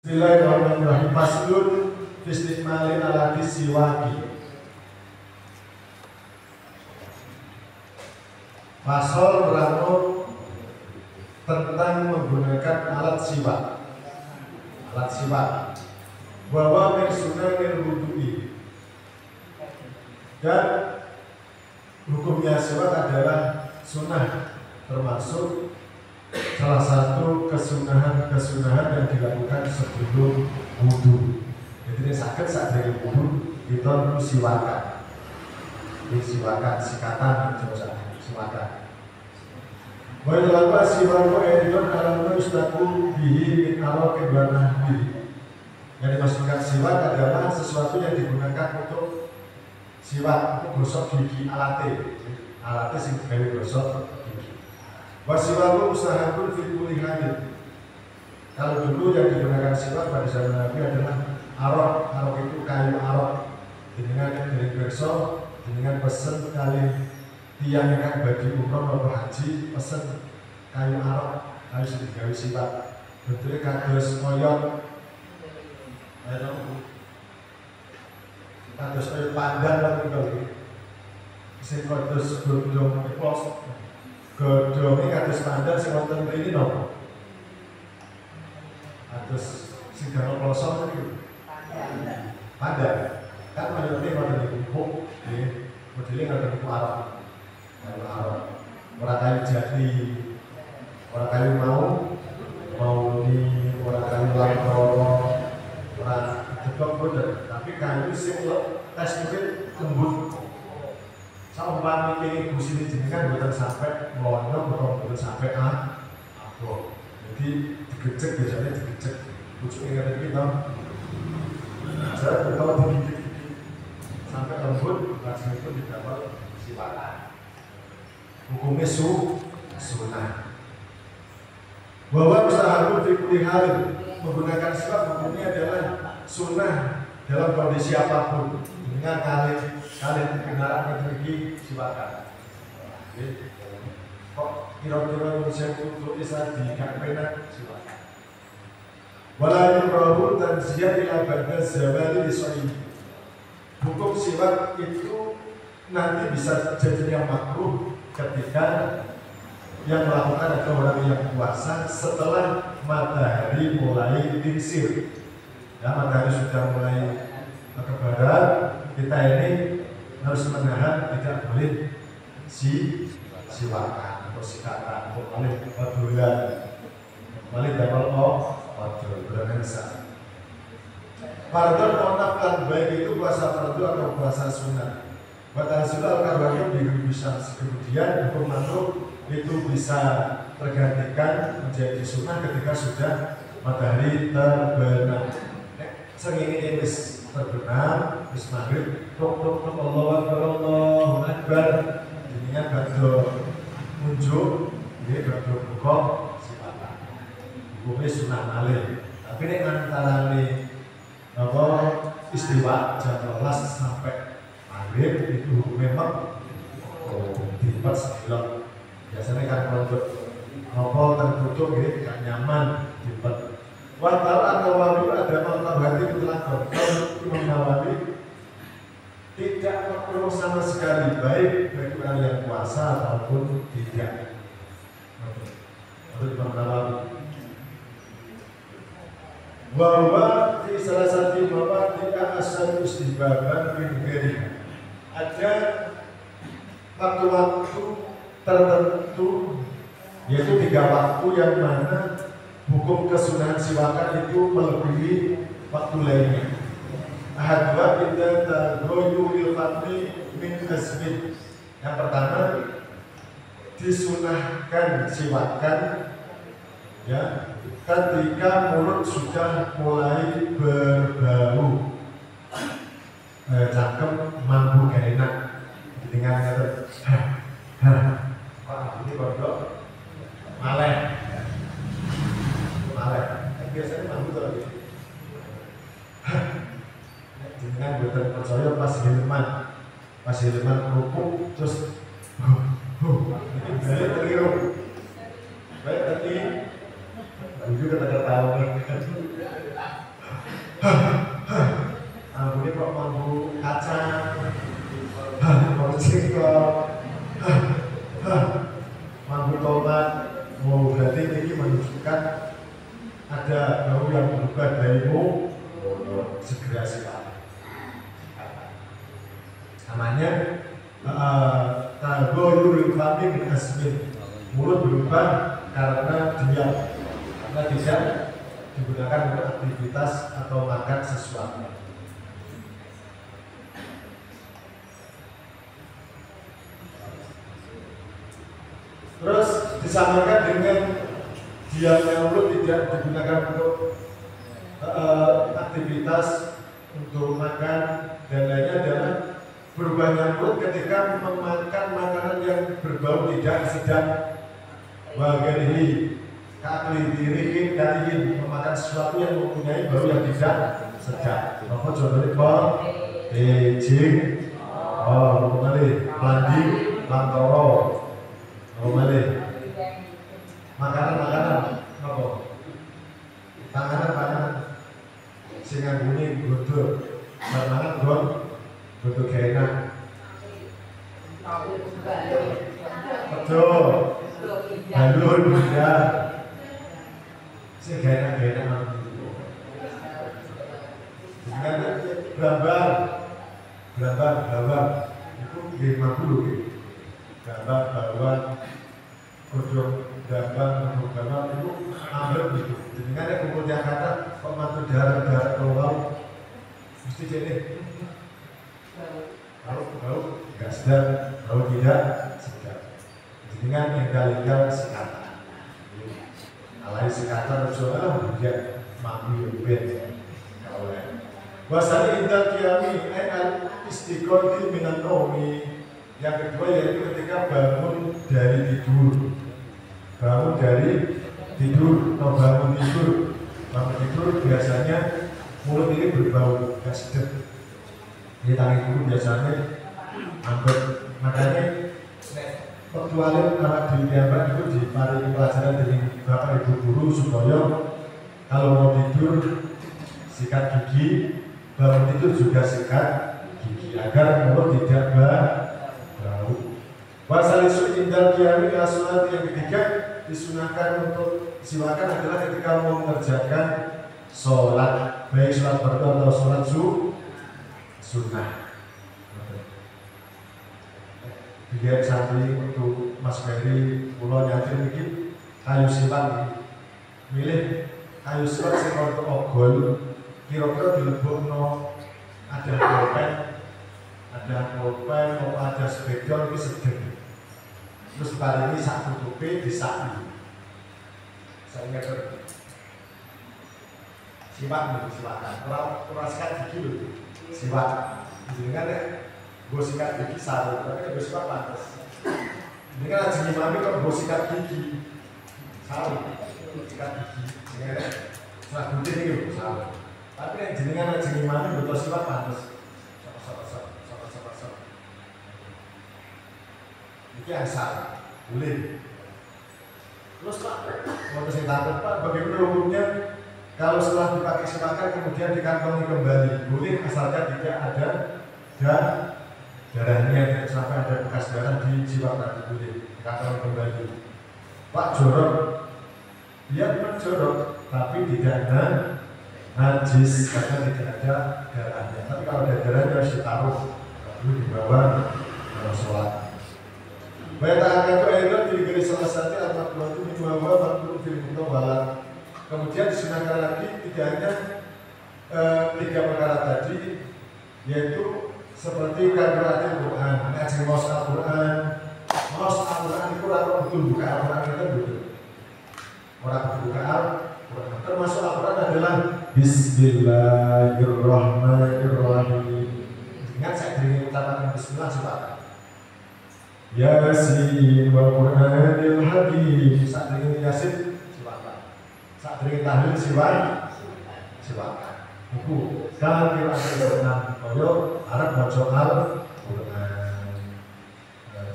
Bismillahirrahmanirrahim. Faslun fistikmalin alati siwaki. Fasal berangkat tentang menggunakan alat siwak. Alat siwak. Bahwa min sunanil wudu'i. Dan hukumnya siwak adalah sunnah, termasuk salah satu kesunahan yang dilakukan sebelum wudhu. Jadi ini sakit saat dari wudhu kita perlu siwakan. Ini siwakan, sikatan, siwakan. Wa ilama siwaku edon alam ustaku bihi min arok ibadah bihi. Yang dimaksudkan siwak adalah sesuatu yang digunakan untuk siwak, untuk gosok gigi, alatnya sing gawe gosok gigi. Wasiwaku usahaku fikuli hadid. Kalau dulu yang digunakan siwak pada zaman Nabi adalah arok itu kayu arok. Dengan dari berso, dengan pesen kali tiang yang bagi umroh atau haji, pesen kayu arok harus digawe siwak. Bentuknya kados koyok, kados koyok pandan lah gitu. Sing kados godhong pos. Godhonge kados pandan sing wonten mriki napa? Kados sing gawe klosok niku. Pandan. Kan mayoritas wonten niku empuk, nggih. Modele ngoten niku arok. Kayu arok. Ora kayu jati. Ora kayu mau ni ora kayu lantoro. Ora deblok boten, tapi kayu sing teksture lembut. Saumpama ini gusi jenengan bukan sampai melonjok atau bukan sampai apa. Jadi digecek biasanya digecek. Ujungnya ada kita. Saya bertahu digigit sampai lembut, langsung itu didapat siwakan. Hukumnya sunnah. Bahwa usaha fikri hal menggunakan siwak hukumnya adalah sunnah dalam kondisi apapun. Dengan kalian kendaraan memiliki siwakan. Kok kira-kira Indonesia untuk bisa dikatakan siwakan. Walau Rasul dan siap dilakukan zawali di soal. Hukum siwak itu nanti bisa jadi yang makruh ketika yang melakukan adalah orang yang puasa setelah matahari mulai tingsir. Ya, matahari sudah mulai ke barat, kita ini harus menahan, tidak boleh siwakan atau sikatan atau boleh padulan, boleh double padul beranesa. Fardhu menafkan baik itu puasa fardu atau puasa sunnah. Batal sunnah karena bisa kemudian hukum makruh itu bisa tergantikan menjadi sunnah ketika sudah matahari terbenam. Sengini wis terbenam, wis maghrib, tok Allahu Akbar. Jenengan badhe munjuk, nggih badhe buka siwakan. Hukumnya sunah malih. Tapi nek antarane apa istiwa jam 12 sampai maghrib itu memang dibuat sebelum. Biasanya kan kalau apa tertutup nggih gak nyaman dibuat. Watal an-Nawawi ada makhluk hati mutlakon. Imam Nawawi tidak perlu sama sekali baik bagi orang yang puasa ataupun tidak. Menurut Imam Nawawi. Bahwa di salah satu bahwa tidak asal istihbaban min ghairi. Ada waktu-waktu tertentu, yaitu 3 waktu yang mana hukum kesunahan siwakan itu melebihi waktu lainnya. Ahad wa kita tagoyul fatmi min asbid. Yang pertama disunahkan siwakan ya ketika mulut sudah mulai berbau, cangkem mampu gak enak, dengan kata ini bodoh maleh. Biasanya mampu lagi. Dengan buatan percaya pas hilman rukuk terus ini balik keliru. Baik tadi juga tak tahu. Ambune kok mampu kacang, mau singkong, mampu tomat. Oh, berarti ini menunjukkan ada bau yang berubah darimu. Segera silakan. Namanya tagoyurul fami min asmin. Mulut berubah karena diam, karena tidak digunakan untuk aktivitas atau makan sesuatu. Terus disamakan dengan diamnya mulut tidak digunakan untuk aktivitas, untuk makan dan lainnya adalah berubahnya mulut ketika memakan makanan yang berbau tidak sedap. Bagaihi kakli dirikin dariin, memakan sesuatu yang mempunyai bau yang tidak sedap. Apa contohnya kok? Jing, kembali landing, lantoro, kembali makanan apa? Panganan sing bunyi godhog, mangan godhog enak. Betul. Balur bunda, sing enak-enak gitu. Dengan bawang, itu 50 gitu. Bawang, godhog bawang itu ambil gitu. Dengan ada kumpul Jakarta, kok mantu darat keluar, mesti jadi. Kalau nggak sedap, kalau tidak sedap. Dengan enggal sekatan. Alai sekatan nasional hujan mampu ben oleh. Wasali indah kiami al istiqomah minan nomi. Yang kedua yaitu ketika bangun dari tidur. Bangun tidur biasanya mulut ini berbau gak sedap. Di tangan itu biasanya hampir makanya kecuali anak di Jawa itu dipari pelajaran dari bapak ibu guru supaya kalau mau tidur sikat gigi, bangun tidur juga sikat gigi agar mulut tidak bau. Wasalisu indal kiami asulat yang ketiga disunahkan untuk siwakan adalah ketika mau mengerjakan sholat, baik sholat fardu atau sholat sunnah. Biar santri untuk Mas Ferry pulau nyantri mungkin kayu silat milih kayu silat sing untuk ogol kira-kira dilebokno ada pulpen atau ada spedol ini sedeng terus kali ini sak tutupi disapi saya ingat silakan orang sikat gigi loh siwak jenengan ya gue sikat gigi sarung, tapi gue sikat pantas. Ini kan jenis mami kok gue sikat gigi sarung, sikat gigi, jenengan ya setelah gunting ini gue sarung. Tapi yang jenengan jenis mami gue sikat pantas. Sok. Ini asal, boleh. Terus Pak, mau kasih tahu Pak, bagaimana hukumnya kalau setelah dipakai siwakan kemudian dikantongi kembali? Boleh asalkan tidak ada darahnya, sampai ada bekas darah di siwakan, boleh dikantongi kembali. Pak jorok, dia memang jorok, tapi tidak najis karena tidak ada darahnya. Tapi kalau ada darahnya harus ditaruh, lalu dibawa dalam sholat. Baik tak itu akhirnya diberi salah satu anak buah itu dibawa waktu film wala. Kemudian disunahkan lagi tidak hanya 3 perkara tadi, yaitu seperti qiraatul Quran, ngaji maos Al-Quran. Maos Al-Quran itu orang betul buka Al-Quran itu betul. Orang buka Al-Quran. Termasuk Al-Quran adalah Bismillahirrahmanirrahim. Ingat saya ingin ucapkan Bismillah silakan. Yasin wa Qur'anil Hakim. Saat ingin Yasin silakan. Saat ingin tahlil silakan. Ibu kan kira ada koyo Arab baca Al-Quran.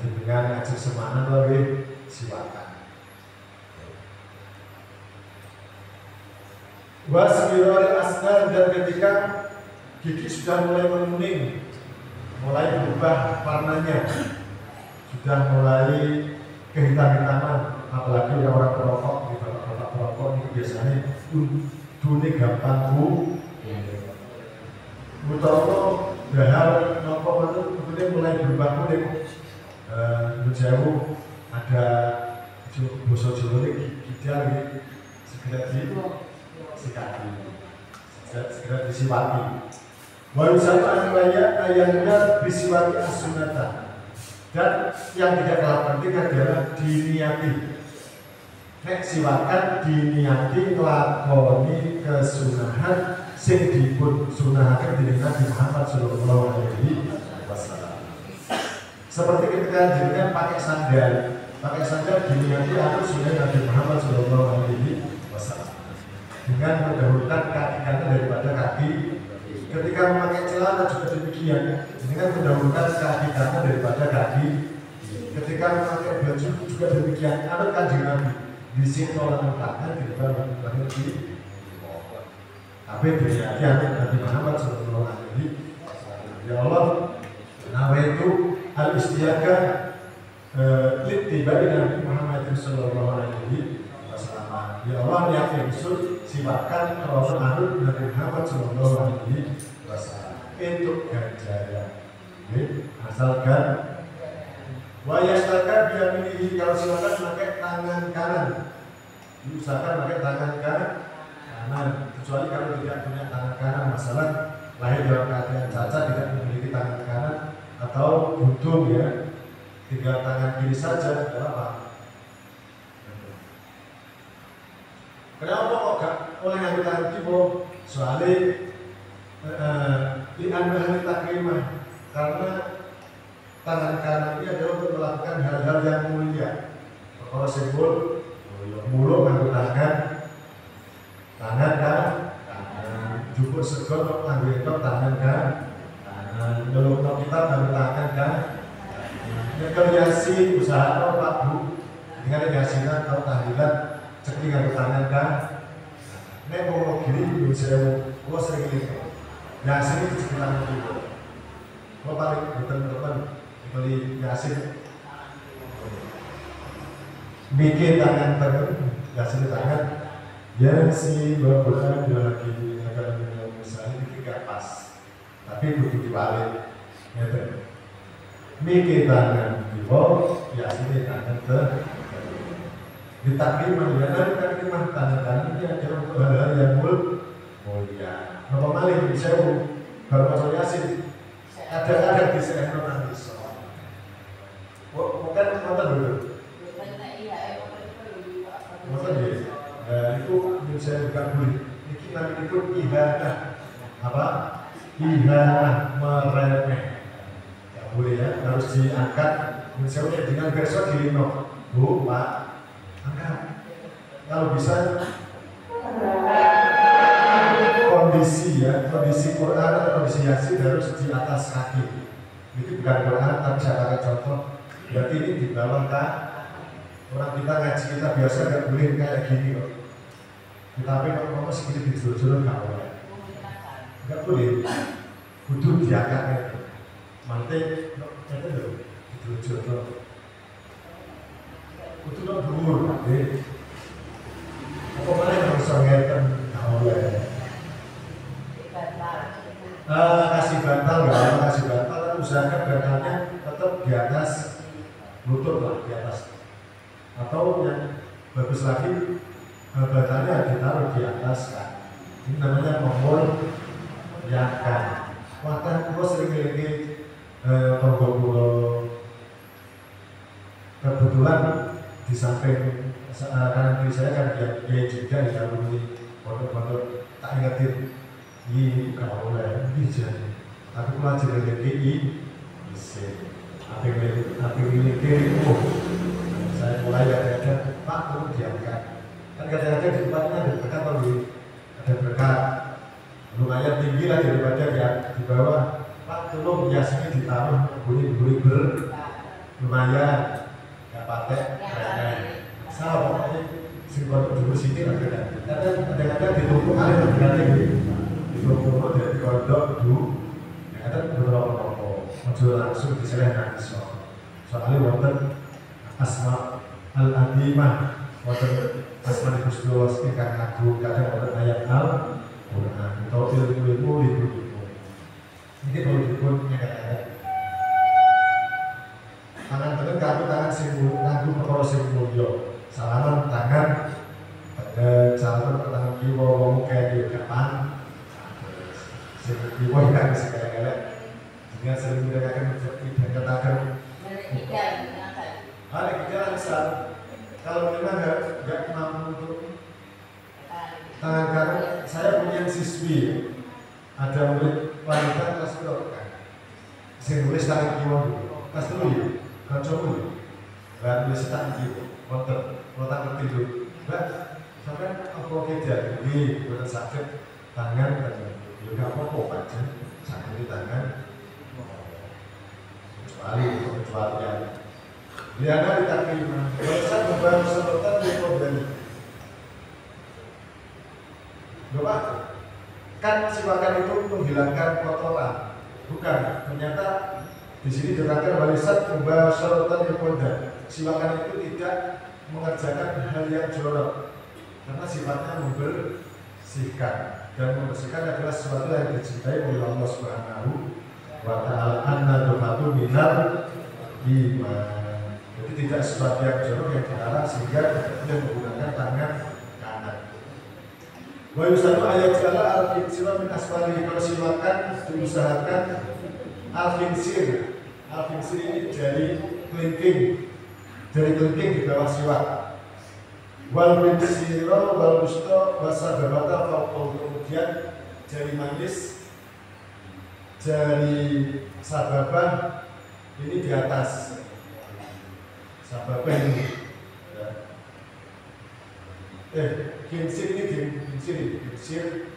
Dengan ngaji semana lagi silakan. Wasbirul asnan dan ketika gigi sudah mulai menguning, mulai berubah warnanya, sudah mulai kehitam-hitaman. Apalagi orang perokok, di bapak-bapak perokok ini biasanya dunia gampang Mutono dahar rokok itu kemudian mulai berubah kuning. Jauh ada boso Jawa ini gidal segera disikati, segera disiwaki. Walau satu ayatnya disiwaki as-sunnata, dan yang tidak kalah penting adalah diniati. Nek siwakan diniati lakoni kesunahan sing dipun sunahaken dening Nabi Muhammad sallallahu alaihi wasallam. Seperti ketika jenengan pakai sandal diniati atau sunnah Nabi Muhammad sallallahu alaihi wasallam dengan mendahulukan kaki kanan daripada kaki. Ketika memakai celana juga demikian, dengan mendahulukan kaki kanan daripada kaki. Ketika memakai baju juga demikian, ada kanjeng Nabi di sini orang tangan di depan bangun kiri. Tapi diniati Nabi Muhammad sallallahu alaihi wasallam. Ya Allah, nama itu al-istiaga littiba'i Nabi Muhammad sallallahu alaihi wasallam. Ya Allah, niat ingsun siwakan kalau anut Nabi Muhammad sallallahu alaihi wasallam untuk ganjaran. Asalkan wayastaka biyaminihi, kalau silakan pakai tangan kanan. Diusahakan pakai tangan kanan, kecuali kalau tidak punya tangan kanan, masalah lahir dalam keadaan cacat tidak memiliki tangan kanan atau buntung ya, tinggal tangan kiri saja, tidak apa. Kenapa kok gak oleh ngambil tangan kiri? Soalnya di anbahan takrimah, karena tangan kanan ini adalah untuk melakukan hal-hal yang mulia. Perkara simbol mulut ngambil tangan kanan, jupuk segot ngambil tangan kanan, meluk kita ngambil tangan kanan. Kalau yasi usaha atau Pak Bu dengan yasinan atau tahlilan cekli ngambil tangan kanan. Nek mau gini saya mau sering ini yasin itu sekitar itu. Kalau paling betul-betul beli yasin bikin tangan yasin tangan yasi berbulan lagi agar misalnya bikin gak pas, tapi butuh dibalik gitu. Bikin tangan di bawah yasin tangan ke ditakrimah ya, nanti takrimah tangan ini adalah untuk hal-hal yang mulia. Bapak Malik bisa baru masuk yasin ada di sekitar nanti soal. Bukan nonton dulu. Nonton ya. Nah itu saya bukan boleh. Ini nanti itu ihanah apa? Ihanah meremeh. Ya boleh ya, harus diangkat. Misalnya dengan besok di lino, Bu Pak, angkat. Kalau bisa kondisi Quran atau kondisi Yasin harus di atas kaki. Itu bukan Quran, tapi saya pakai contoh. Berarti ini di bawah kan. Orang kita ngaji kita biasa nggak boleh kayak gini kok. Tapi kalau ngomong segini dijurus-jurus nggak boleh. Nggak boleh. Butuh diangkat itu. Mantai, itu loh, dijurus-jurus. Butuh lo dulu, apa mana yang harus ngerti nggak boleh. Kasih bantal kan usahakan bantalnya tetap di atas lutut lah, di atas. Atau yang bagus lagi bantalnya ditaruh di atas kan. Ini namanya memuliakan. Wah, kulo sering lagi tonggo kebetulan di samping kanan kiri saya kan dia juga di dalam pondok-pondok tak ingetin. Ini bukan oleh bisa, tapi kalau jadi LPI bisa. Apa yang saya mulai ada Pak turun diangkat. Kan kadang-kadang di tempatnya ada berkat atau ada berkat lumayan tinggi lah daripada yang di bawah. Pak tolong hiasnya ditaruh buri-buri lumayan, nggak pakai remeh. Saya pokoknya simbol dulu sini lah kadang-kadang ditumpuk ada berkatnya gitu. Itu dari kodok dulu langsung diserahkan iso. Soalnya wonten asma al-azimah, wonten asma Gusti Allah ingkang agung, kadang wonten ayat Al-Qur'an atau ilmu libur. Ini perlu dipun ingat-ingat. Tangan tengen kami tangan simbol nganggo perkara sing mulya. Salaman tangan pada salaman tangan kiwa wong kaya kapan. Sing kiwa kan sekali-kali. Dengan sering mereka akan katakan ada kita besar. Kalau memang nggak mampu untuk tangan kanan, saya punya siswi, ada murid wanita kelas berapa kan? Saya nulis tangan kiwa dulu, kelas dulu ya, kan coba dulu. Nggak nulis tangan kiwa, kotak ketidur. Nggak, sampai apa kerja? Ini bukan sakit tangan tadi. Juga apa-apa aja, sakit di tangan. Kecuali Liana diterima. Bahasa membangun sedotan di problem. Bapak, kan siwakan itu menghilangkan kotoran, bukan? Ternyata di sini diterangkan walisat membangun sedotan di problem. Siwakan itu tidak mengerjakan hal yang jorok, karena sifatnya membersihkan, dan membersihkan adalah sesuatu yang dicintai oleh Allah Subhanahu wa ta'ala. An-nadhafatu minal iman. Jadi tidak sesuatu yang jorok yang dilarang sehingga dia menggunakan tangan kanan. Wa yusadu ayat jala al-finsir min asfali. Kalau silakan diusahakan al-finsir. Al-finsir ini jari kelingking di bawah siwak. Wal finsiro wal wusta wasababata fauqahu. Kemudian jari manis, jari sababah ini di atas. Sababah ini ya. Kinsir ini kinsir.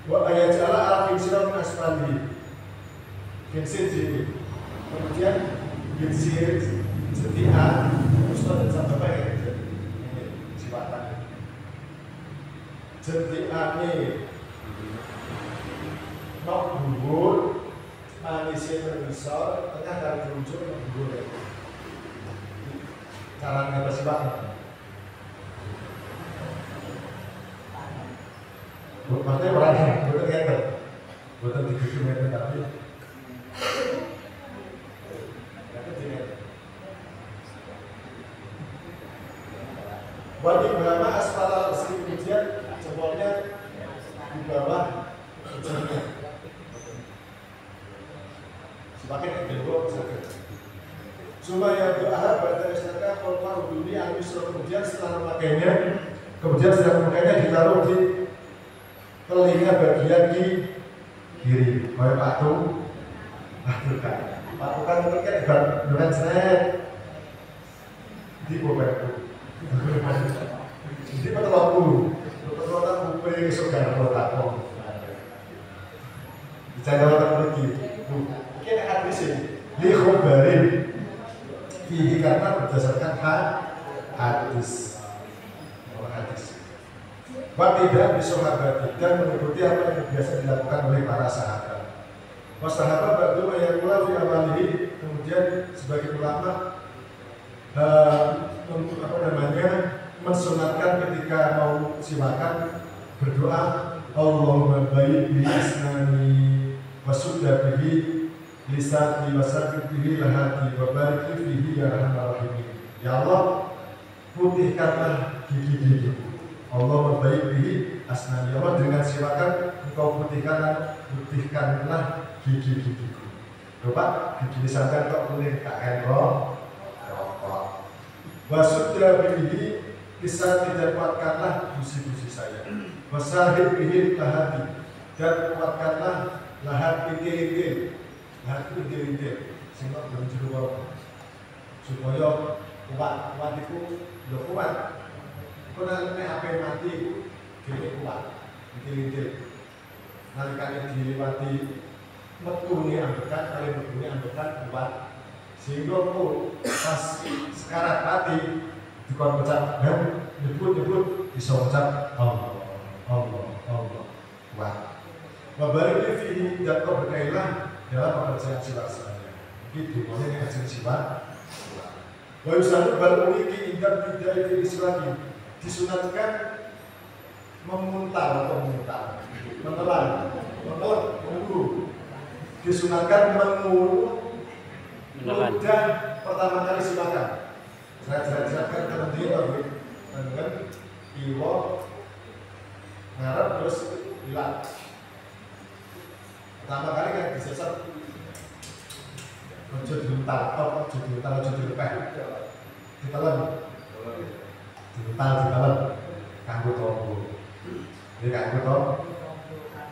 Wa ayajala al-kinsir min asfali. Kinsir sini. Kemudian kinsir setiap ustaz dan sababah ini sifatnya. Jentiane nok dhuwur, manisnya terbesar, tengah dari ujung yang dhuwur. Cara ngebersihkan. Maksudnya orangnya, bukan meter, bukan 30 meter tapi wajib ulama asfal kemudian jempolnya di bawah ujungnya. Semakin kedua sakit. Cuma yang doa pada istirahat kalau dunia habis kemudian setelah memakainya, ditaruh di telinga bagian kiri, kayak patukan itu kan bukan seret di bawahku. Jadi petelokku kuping sugar kotakku. Bicara orang pergi. Ini hadis ini. Likhobarin fihi karena berdasarkan hadis. Tidak bisahabat dan mengikuti apa yang biasa dilakukan oleh para sahabat. Sahabat berdua yang mulai di awalihi, kemudian sebagai ulama mensunatkan ketika mau siwakan berdoa Allahumma bayyid bi asnani wa sudda bihi lisani wa sabbit bihi lahati wa barik fihi ya arhamar rahimin. Ya Allah, putihkanlah gigi-gigiku. Allah membaik bihi asnani. Allah dengan siwakan engkau putihkanlah gigi-gigiku. Coba gigi disangkan kok kuning tak enroh rokok. Wasudra bihi bisa tidak kuatkanlah busi-busi saya. Wasahib bihi lahati dan kuatkanlah lahat intil-intil. Lahat intil-intil sehingga berjuru rokok supaya kuat itu lo kuat. Kalau HP mati gini kuat, intil-intil. Nalikane dilewati metune ambekan, kali metune ambekan kuat. Sehingga pas sekarat mati dikon ucap nyebut bisa ucap Allah kuat. Wabarik fihi dan kau berkailah dalam pekerjaan siwak saya. Itu namanya ngaji siwak. Wa yusanu bal uliki indah bidai diri siwaki, disunatkan memuntal atau memuntal, menelan, mengulu, disunatkan mengulu ludah pertama kali siwakan. Saya jelaskan nanti dengan iwo ngarep terus hilang. Pertama kali kan disesat ojo diuntal, ojo dilepeh, ditelan, kanggo tombo. Ini kanggo tombo.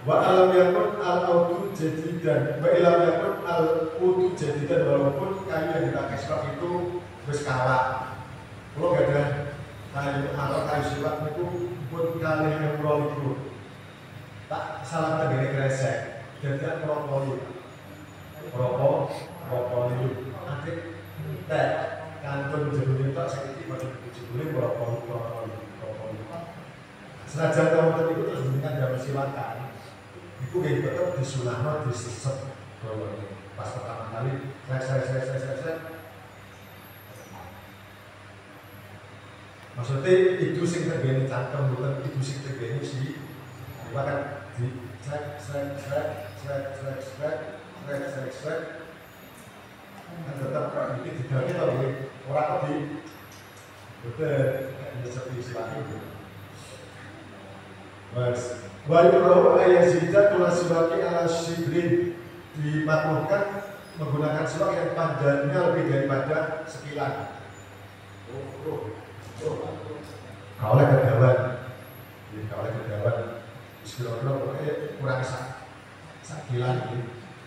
Wa alam yakun al-autu jadidan, wa ilam yakun al-autu jadidan, walaupun kayu yang dipakai siwak itu wis kawak. Kalau gak ada kayu atau kayu siwak itu pun kali yang itu tak salah tadi kresek, jadi merokok itu akhir teh kantun jeruk itu sakit pada jebule merokok itu. Senajan kamu tadi itu terus dengan dalam siwakan, itu kayak tetap disunahno diseset pas pertama kali saya maksudnya itu sing tergeni cangkem bukan itu sing tergeni sih bahkan di srek kan tetap ini tidak kita orang lebih betul seperti silakan itu mas wajib bahwa ayat zita tulah siwaki ala shibrin dimaklukan menggunakan siwak yang panjangnya lebih daripada sekilan. Kalau kedawan, kira-kira kurang sakilan ini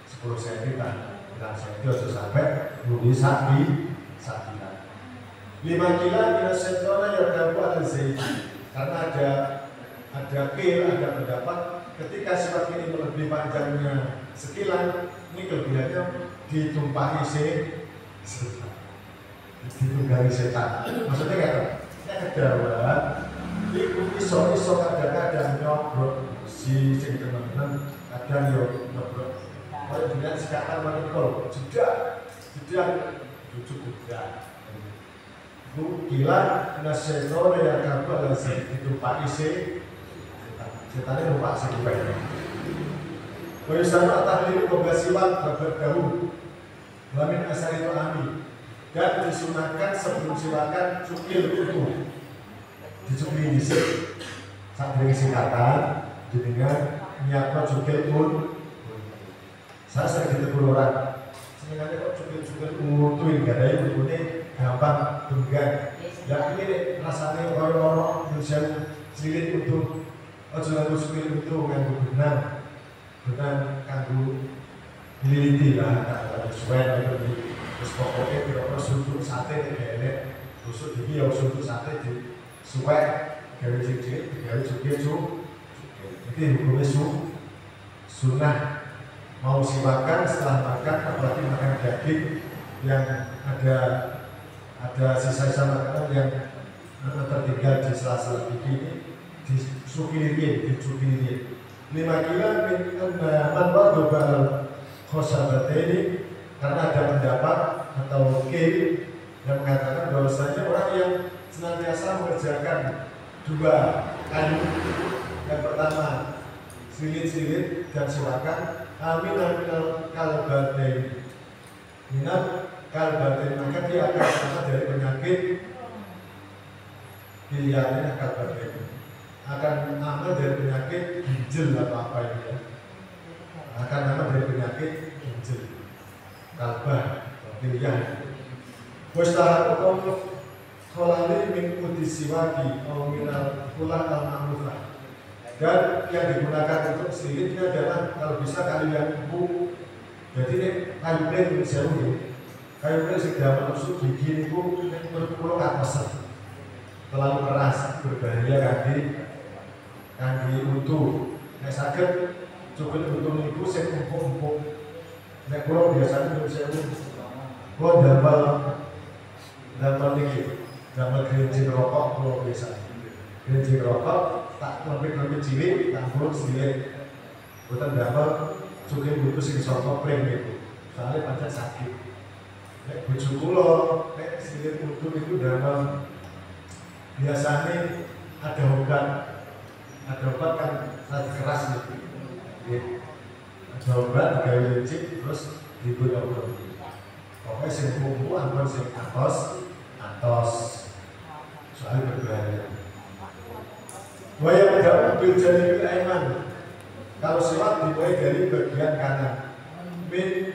10 cm kan, kurang cm harus sampai lebih sakilan. 5 kila bila setona yang dapat ada zaiti, karena ada pendapat ketika siwak ini lebih panjangnya sekilan, ini kelebihannya ditumpahi ditunggangi setan. Maksudnya kayak kedawan itu iso kadang-kadang nyobrok si teman-teman kadang nyobrok kalau dilihat sekarang menikol jeda cukup tidak itu gila nasetor yang kabel itu pak isi setannya lupa sekian Wisana tahlilu pembasilan berdahu lamin asal itu ami dan disunahkan sebelum silakan cukil utuh dicukil disik saat dengan singkatan dengan niatnya cukil pun saya sering ditegur orang sebenarnya kok cukil utuh yang gak ada yang utuhnya gampang tunggang ya ini rasanya orang-orang Indonesia cilik utuh ojo lalu cukil utuh yang benar kanggo diliti lah kanggo sesuai itu terus pokoknya kira-kira suntuk sate ini tusuk ini ya suntuk sate di suwek gawe cilik gawe cukil itu hukumnya sunnah mau siwakan setelah makan apalagi makan daging yang ada sisa-sisa makanan yang tertinggal di sela-sela gigi ini dicukilin 5 kila man wadobal khosabateni karena ada pendapat atau mungkin yang mengatakan bahwasanya orang yang senantiasa mengerjakan 2 kayu yang pertama silit-silit dan silakan aminal kalbatain minat kalbatain maka dia akan selamat dari penyakit pilihannya kalbatain akan aman dari penyakit ginjal atau apa ini ya akan aman dari penyakit ginjal kalbah pilihan wastahat kaum kholali min udisiwaki atau minal kulah al-ma'rufah dan yang digunakan untuk silitnya adalah kalau bisa kayu yang empuk jadi ini kayu plain jauh kayu plain sudah menusuk gigi itu berpuluh atas terlalu keras berbahaya kaki utuh nek sakit coba utuh itu saya empuk nek kalau biasanya untuk saya kalau dapat ini dapat gerinci rokok kalau biasa gerinci rokok tak lebih cilik tak buruk cilik bukan dapat Sugih putu sing saka pring itu. Soalnya pancen sakit. Nek bojo kula nek sikil putu itu damel biasanya ada obat kan sangat keras gitu. Ada obat gawe licik terus dibul-bul. Pokoknya sing kumpu ampun sing atos soalnya berbahaya. Waya tidak mobil jadi aiman. Kalau siwak dimulai dari bagian kanan, min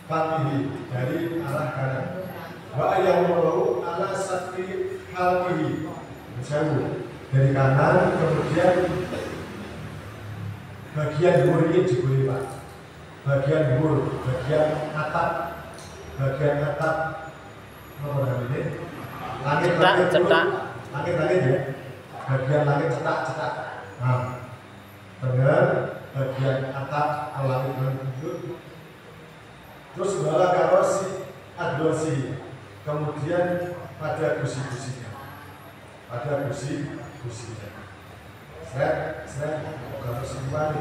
fatihi dari arah kanan. Wa ayyamu ala sakti halqihi. Misalnya dari kanan kemudian bagian dhuwur ini dibuli Pak. Bagian dhuwur, bagian atap apa namanya? Langit-langit cetak. Langit-langit ya. Bagian langit cetak. Nah, tengah bagian atap langit itu. Terus bala karosi adlosi. Kemudian pada gusi-gusinya. Seret, kalau semua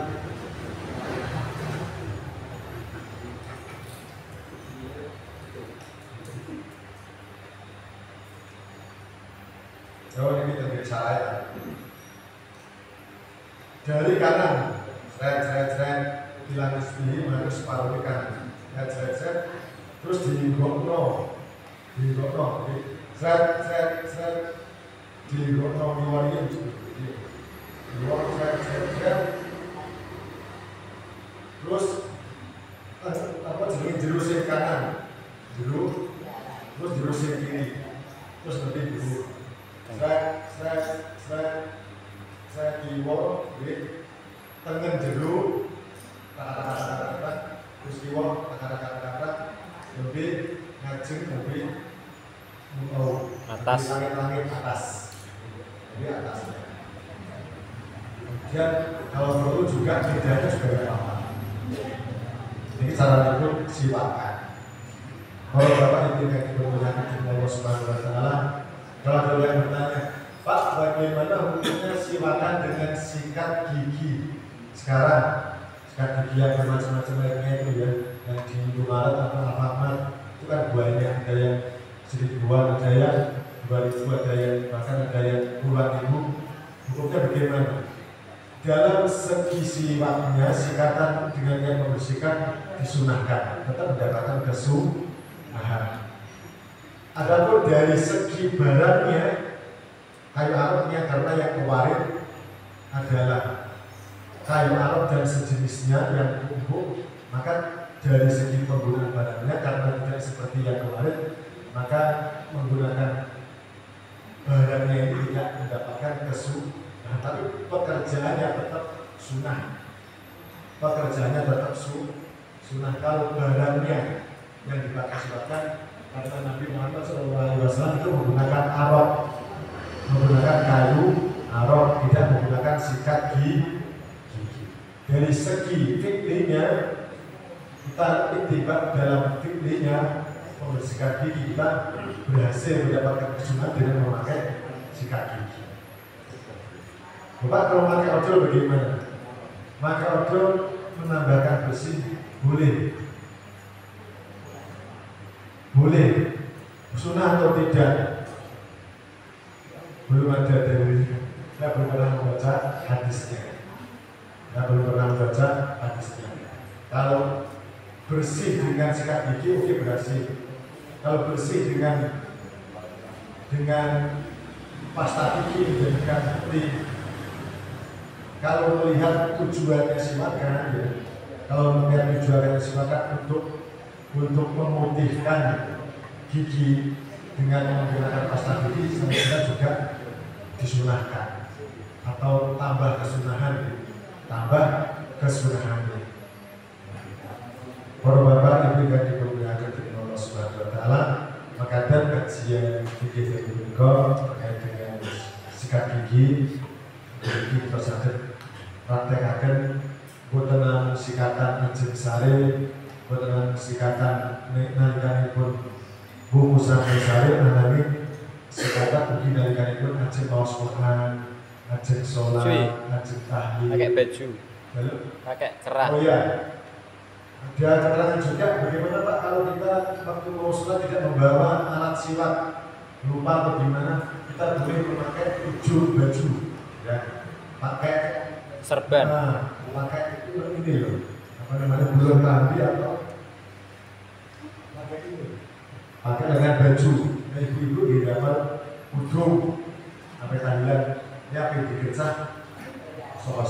oh ini terjadi salah ya. Dari kanan, seret, hilang ini harus separuh di kanan. Seret, terus digokno, seret, digokno miwarin, seret, terus apa jerus yang kanan, terus jerus yang kiri, terus lebih dulu. Seret kiwa, tengen jeruk, terus kiwa, lebih ngajeng, lebih atas, langit atas, jadi atasnya. Kemudian kalau perlu juga bedanya juga tidak apa. Ini cara itu silakan. Kalau Bapak Ibu yang diberkahi Allah Subhanahu Wa Taala, kalau ada yang bertanya, Pak, bagaimana hukumnya silakan dengan sikat gigi? Sekarang sikat gigi yang macam-macam lainnya itu ya, yang di Indomaret atau Alfamart itu kan banyak, ada yang 1.000-an, ada yang 2.000, ada yang bahkan ada yang puluhan ribu. Hukumnya bagaimana? Dalam segi siwaknya, sikatan dengan yang membersihkan disunahkan, tetap mendapatkan kesunahan. Adapun dari segi barangnya, kayu aroknya, karena yang kemarin adalah kayu arok dan sejenisnya yang empuk, maka dari segi penggunaan barangnya karena tidak seperti yang kemarin, maka menggunakan barangnya ini tidak mendapatkan kesunahan. Nah, tapi pekerjaannya tetap sunnah. Sunnah kalau barangnya yang dipakai silakan. Kata Nabi Muhammad SAW itu menggunakan arok, menggunakan kayu arok, tidak menggunakan sikat gigi. Dari segi fikihnya, kita itibak dalam fikihnya membersihkan gigi, kita berhasil mendapatkan kesunahan dengan memakai sikat gigi. Bapak kalau pakai odol bagaimana? Pakai odol menambahkan bersih boleh. Sunnah atau tidak? Belum ada dari, saya belum pernah membaca hadisnya. Kalau bersih dengan sikat gigi, oke bersih. Kalau bersih dengan pasta gigi menjadikan seperti. Kalau melihat tujuannya silakan ya. Kalau melihat tujuannya silakan untuk memutihkan gigi dengan menggunakan pasta gigi, sebenarnya juga disunahkan atau tambah kesunahan. Para bapak ibu yang diberkahi Allah Subhanahu Wa Taala, maka kajian fikih ini terkait dengan sikat gigi tersebut praktekaken boten sikatan ajeng sare, boten sikatan nalikanipun bungkusan sare, ananging sikatan ugi nalikanipun ajeng maos Quran, ajeng sholat, ajeng tahlil. Pakai baju, pakai kerah. Oh iya, Dia keterangan juga bagaimana Pak kalau kita waktu mau sholat tidak membawa alat silat, lupa atau gimana, kita boleh memakai baju, ya, pakai serban. Pakai itu ini loh, apa namanya, bulan mandi atau pakai ini, pakai dengan baju. Nah, ibu-ibu di dalam udung sampai tahlilan, ya pergi gereja, sok